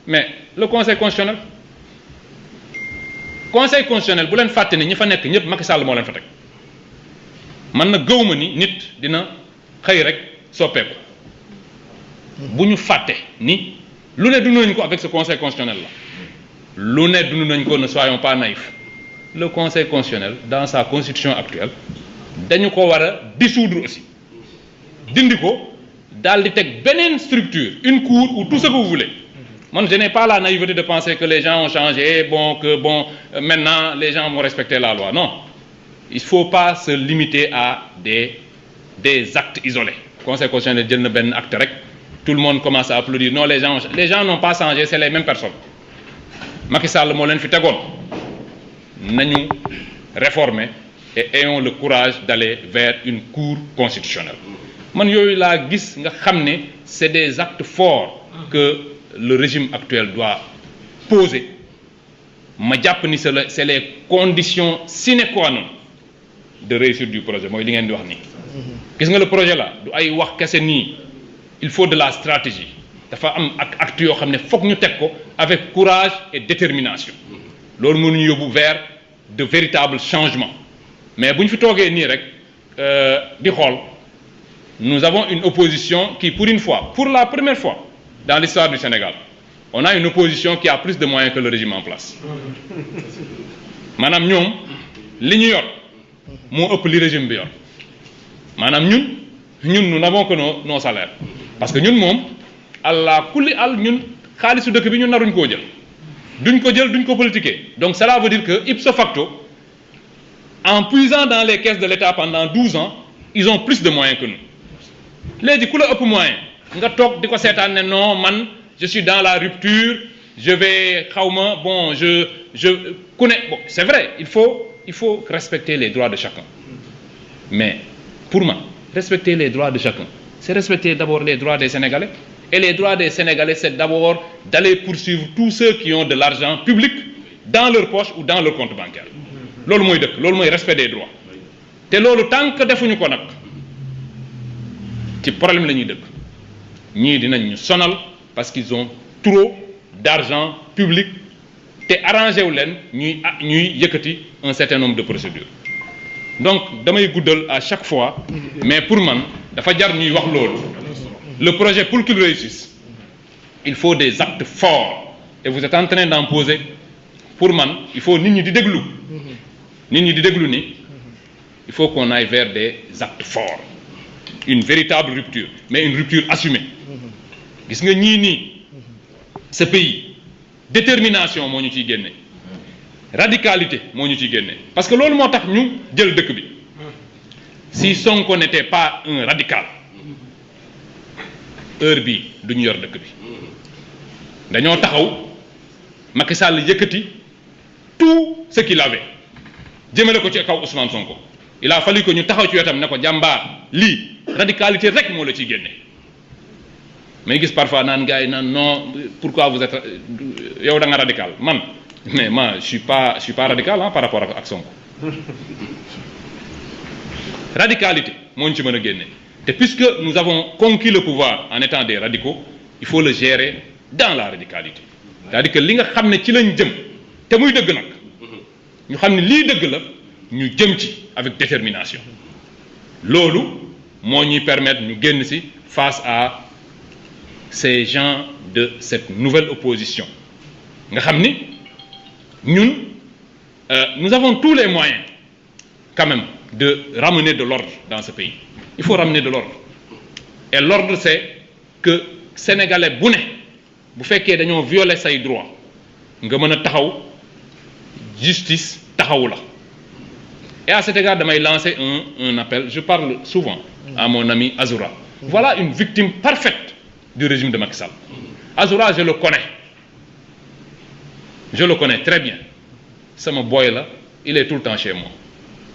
mais le conseil constitutionnel bu leen fàtte ni ñi fa nekk ñëpp Macky Sall moo leen fa teg man na gëwma ni nit dina xëy rek soppeeku bu ñu fàtte ni lu ne dund nañ ko avec ce conseil constitutionnel là lu ne dund nañ ko, ne soyons pas naïfs. Le conseil constitutionnel dans sa constitution actuelle dañu ko war a dissoudre aussi dindi ko daal di teg beneen structure, une cour ou tout ce que vous voulez. Moi, je n'ai pas la naïveté de penser que les gens ont changé, maintenant les gens vont respecter la loi. Non, il ne faut pas se limiter à des actes isolés. Le conseil constitutionnel jël na benn acte rek, tout le monde commence à applaudir. Non, les gens n'ont pas changé, c'est les mêmes personnes. Macky Sall moo leen fi tegoon, nañu réformer et ayons le courage d'aller vers une cour constitutionnelle. Man yooyu laa gis nga xam ne c'est des actes forts que le régime actuel doit poser. Ma jàpp ni c'est les conditions sine qua non de réussite du projet mooy li ngeen di wax nii. Gis nga le projet là du ay wax kese nii, il faut de la stratégie. Dafa am ak actes yoo xam ne foog ñu teg ko avec courage et détermination. Loolu mënuñu yóbbu vers de véritables changements. Mais bu ñu fi toogee nii rek di xool, nous avons une opposition qui, pour une fois, pour la première fois dans l'histoire du Sénégal, on a une opposition qui a plus de moyens que le régime en place. Maanaam ñoom li ñu yor moo ëpp li régime bi yor. Maanaam ñun nous n'avons que nos salaires. Parce que ñun moom allah kulli al ñun xaalisu dëkk bi ñun naruñ koo jël. Duñ ko politiquer. Donc cela veut dire que ipso facto, en puisant dans les caisses de l'État pendant 12 ans, ils ont plus de moyens que nous. Léegi ku la ëpp moyen nga toog di ko seetaan ne non man je suis dans la rupture, je vais xawma bon je connais bon c'est vrai, il faut respecter les droits de chacun. Mais pour moi, respecter les droits de chacun, c'est respecter d'abord les droits des Sénégalais. Et les droits des Sénégalais, c'est d'abord d'aller poursuivre tous ceux qui ont de l'argent public dans leur poche ou dans leur compte bancaire. Loolu mooy dëkk, loolu mooy respect des droits. Te loolu tant que defuñu ko nag ci problème la ñuy dëkk. Ñii dinañ ñu sonal parce qu'ils ont trop d'argent public te arrangé wu leen ñuy yëkkati un certain nombre de procédures. Donc damay guddal à chaque fois, mais pour man dafa jar ñuy wax loolu. Le projet, pour qu'il réussisse, il faut des actes forts. Et vous êtes en train d'en poser. Pour man, il faut nit ñi di déglu. Nit ñi di déglu ni, il faut qu'on aille vers des actes forts. Une véritable rupture, mais une rupture assumée. Gis nga ñii nii, ce pays, détermination moo ñu ciy génne. Radicalité moo ñu ciy génne. Parce que loolu moo tax ñu jël dëkk bi. Si Sonko n'était pas un radical, heure bi duñu yor dëkk bi dañoo taxaw Macky Sall yëkkati tout ce qu'il avait jëmale ko ci kaw Ousmane Sonko. Il a fallu que ñu taxaw ci wetam ne ko jàmbaar lii radicalité rek moo la ciy génne. mais gis parfois naan gars yi naan non pourquoi vous êtes yow da nga radical man mais moi je suis pas radical par rapport ak Sonko. Radicalité moo ñu ci mën a génne. Et puisque nous avons conquis le pouvoir en étant des radicaux, il faut le gérer dans la radicalité. C'est-à-dire que li nga xam ne ci lañ jëm te muy dëgg nag ñu xam ne lii dëgg la ñu jëm ci avec détermination. Loolu moo ñuy permettre ñu génn ci face à ces gens de cette nouvelle opposition. Nga xam ni ñun nous avons tous les moyens quand même de ramener de l'ordre dans ce pays. Il faut ramener de l'ordre. Et l'ordre, c'est que Sénégalais bu ne bu fekkee dañoo violer say droits nga mën a taxaw justice taxawu la. Et à cet égard damay lancer un appel. Je parle souvent à mon ami Azoura. Voilà une victime parfaite du régime de Macky Sall. Azoura, je le connais très bien. Sama boy la, il est tout le temps chez moi.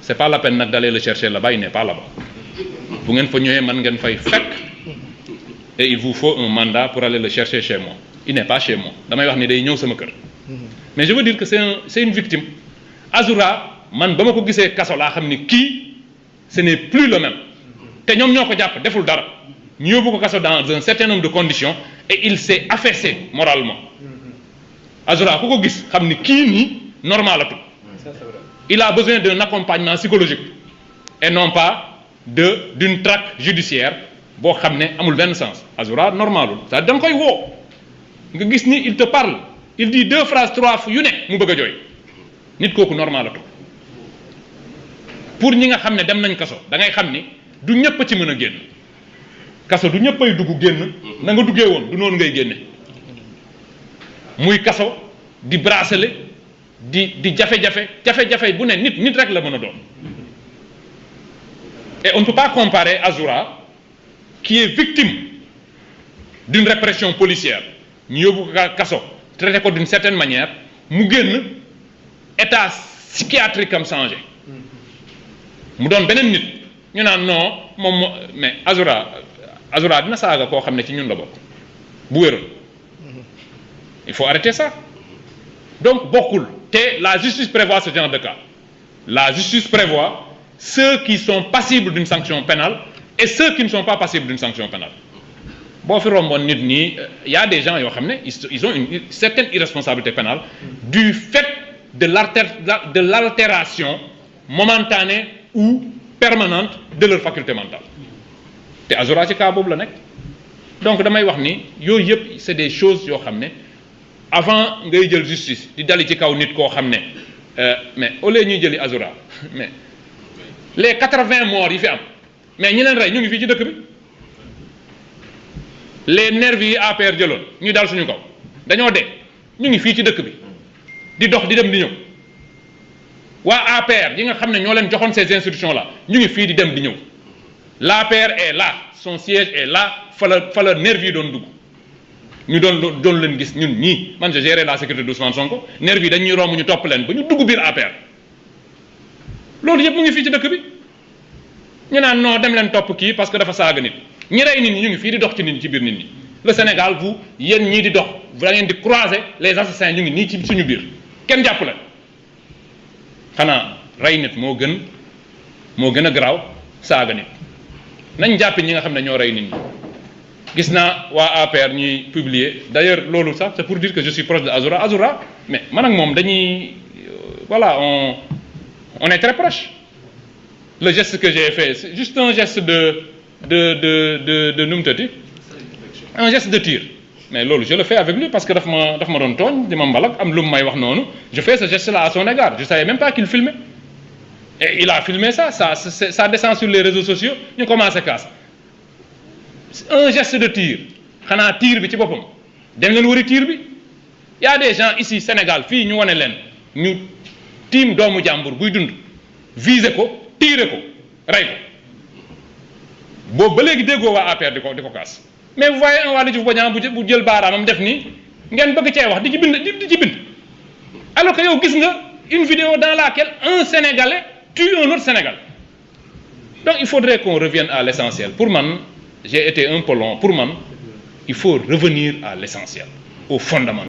C'est pas la peine nag d'aller le chercher là-bas, il n'est pas là-bas. Bu ngeen fa ñëwee man ngeen fay fekk et il vous faut un mandat pour aller le chercher chez moi. Il n'est pas chez moi. Damay wax ni day ñëw sama kër. Mais je veux dire que c'est une victime. Azoura man ba ma ko gisee kaso laa xam ni kii ce n'est plus le même. Te ñoom ñoo ko jàpp deful dara ñu yóbbu ko kaso dans un certain nombre de conditions et il s'est affaissé moralement. Azoura ku ko gis xam ni kii nii normalatul. Il a besoin d'un accompagnement psychologique et non pas d'une traque judiciaire boo xam ne amul benn sens. Azoura normalul c'est-à-dire da nga koy woo nga gis ni il te parle il dit 2 phrases 3 yu ne mu bëgg a jooy nit kooku normalatul. pour ñi nga xam ne dem nañ kaso da ngay xam ni du ñëpp ci mën a génn kaso du ñëppay dugg génn na nga duggee woon du noonu ngay génne muy kaso di bracelet di jafe-jafe bu ne nit rek la mën a doon. Et on ne peut pas comparer Azoura qui est victime d'une répression policière ñu yóbbu ko kaso traité ko d'une certaine manière mu génn état psychiatrique am changé mu doon beneen nit ñu naan non moom mais Azoura dina saaga koo xam ne ci ñun la bokk bu wéroon il faut arrêter ça. Donc bokkul te la justice prévoit ce genre de cas. La justice prévoit ceux qui sont passibles d'une sanction pénale et ceux qui ne sont pas passibles d'une sanction pénale. Boo fi romboon nit ñi y a des gens yoo xam ne ils ont une certaine irresponsabilité pénale du fait de l'altération momentanée ou permanente de leur faculté mentale. te Azoura ci cas boobu la nekk. Donc damay wax ni yooyu yëpp c'est des choses yoo xam ne avant ngay jël justice di dali ci kaw nit koo xam ne mais au lieu ñuy jëli Azoura mais les 80 morts yi fi am mais ñi leen rey ñu ngi fii ci dëkk bi les nervis yi APR jëloon ñu dal suñu kaw dañoo dee ñu ngi fii ci dëkk bi di dox di dem di ñëw waa APR yi nga xam ne ñoo leen joxoon ces institutions là ñu ngi fii di dem di ñëw l'APR est là son siège est là fa la nervis yi doon dugg ñu doon leen gis ñun ñii man je gérais la sécurité d'Ousmane Sonko nervis yi dañuy romb ñu topp leen ba ñu dugg biir APR loolu yëpp mu ngi fii ci dëkk bi ñu naan non dem leen topp kii parce que dafa saaga nit ñi rey nit ñi ñu ngi fii di dox ci nit ñi ci biir nit ñi le Sénégal vous yéen ñii di dox da ngeen di croiser les assassins ñu ngi nii ci suñu biir kenn jàpp leen xanaa rey nit moo gën a garaaw saaga nit nañ jàppi ñi nga xam ne ñoo rey nit ñi. gis naa waa APR ñuy publier d'ailleurs loolu sax c'est pour dire que je suis proche de Azoura mais man ak moom dañuy voilà on est très proche. Le geste que j'ai fait c'est juste un geste de nu mu tëddi un geste de tir mais loolu je le fais avec lui parce que daf ma doon tooñ di ma mbalak am lu mu may wax noonu je fais ce geste là à son égard je savais même pas qu'il filmait et il a filmé ça descend sur les réseaux sociaux ñu commencé casse un geste de tir xanaa tir bi ci boppam dem leen wari tir bi y a des gens ici Sénégal fii ñu wane leen ñu tiim doomu jàmbur buy dund viser ko tirer ko rey ko boobu ba léegi déggoo waa APR di ko kaas mais vous voyez un Waly Diouf Bodiang bu jël baaraamam def nii ngeen bëgg cee wax di ci bind alors que yow gis nga une vidéo dans laquelle un Sénégalais tue un autre Sénégalais. Donc il faudrait qu'on revienne à l'essentiel. Pour moi, j'ai été un peu long. Pour moi, il faut revenir à l'essentiel, au fondamental.